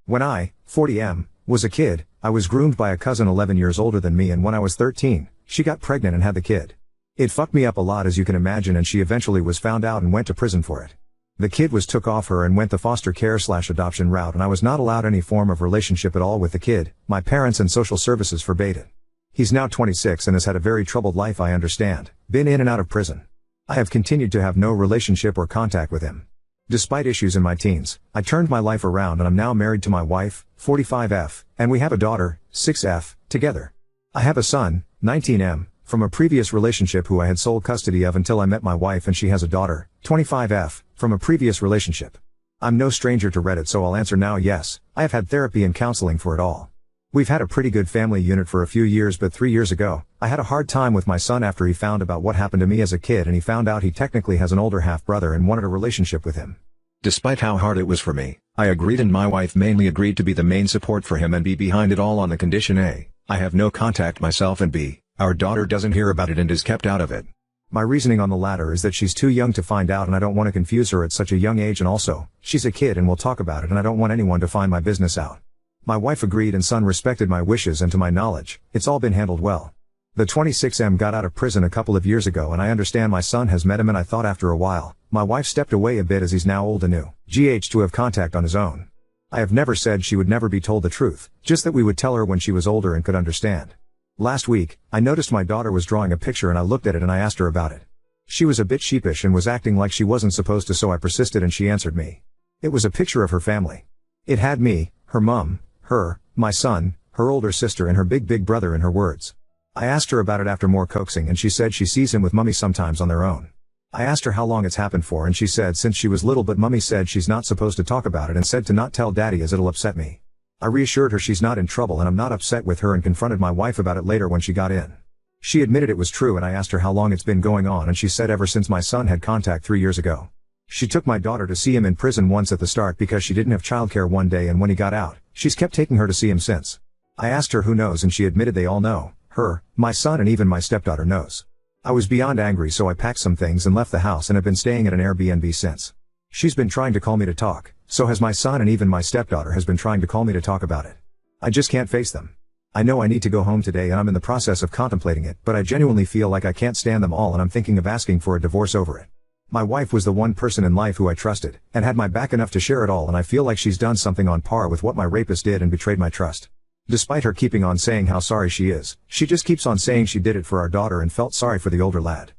When I, 40M, was a kid, I was groomed by a cousin 11 years older than me, and when I was 13, she got pregnant and had the kid. It fucked me up a lot, as you can imagine, and she eventually was found out and went to prison for it. The kid was took off her and went the foster care/adoption route, and I was not allowed any form of relationship at all with the kid. My parents and social services forbade it. He's now 26 and has had a very troubled life, I understand, been in and out of prison. I have continued to have no relationship or contact with him. Despite issues in my teens, I turned my life around and I'm now married to my wife, 45F, and we have a daughter, 6F, together. I have a son, 19M, from a previous relationship who I had sole custody of until I met my wife, and she has a daughter, 25F, from a previous relationship. I'm no stranger to Reddit, so I'll answer now: yes, I have had therapy and counseling for it all. We've had a pretty good family unit for a few years, but 3 years ago, I had a hard time with my son after he found about what happened to me as a kid, and he found out he technically has an older half-brother and wanted a relationship with him. Despite how hard it was for me, I agreed, and my wife mainly agreed to be the main support for him and be behind it all on the condition A, I have no contact myself, and B, our daughter doesn't hear about it and is kept out of it. My reasoning on the latter is that she's too young to find out and I don't want to confuse her at such a young age, and also, she's a kid and we'll talk about it and I don't want anyone to find my business out. My wife agreed and son respected my wishes, and to my knowledge, it's all been handled well. The 26M got out of prison a couple of years ago, and I understand my son has met him, and I thought after a while, my wife stepped away a bit as he's now old and to have contact on his own. I have never said she would never be told the truth, just that we would tell her when she was older and could understand. Last week, I noticed my daughter was drawing a picture and I looked at it and I asked her about it. She was a bit sheepish and was acting like she wasn't supposed to, so I persisted and she answered me. It was a picture of her family. It had me, her mum, her, my son, her older sister and her big brother in her words. I asked her about it after more coaxing, and she said she sees him with mummy sometimes on their own. I asked her how long it's happened for, and she said since she was little, but mummy said she's not supposed to talk about it and said to not tell daddy as it'll upset me. I reassured her she's not in trouble and I'm not upset with her, and confronted my wife about it later when she got in. She admitted it was true, and I asked her how long it's been going on, and she said ever since my son had contact 3 years ago. She took my daughter to see him in prison once at the start because she didn't have childcare one day, and when he got out, she's kept taking her to see him since. I asked her who knows, and she admitted they all know, her, my son, and even my stepdaughter knows. I was beyond angry, so I packed some things and left the house and have been staying at an Airbnb since. She's been trying to call me to talk, so has my son, and even my stepdaughter has been trying to call me to talk about it. I just can't face them. I know I need to go home today and I'm in the process of contemplating it, but I genuinely feel like I can't stand them all and I'm thinking of asking for a divorce over it. My wife was the one person in life who I trusted, and had my back enough to share it all, and I feel like she's done something on par with what my rapist did and betrayed my trust. Despite her keeping on saying how sorry she is, she just keeps on saying she did it for our daughter and felt sorry for the older lad.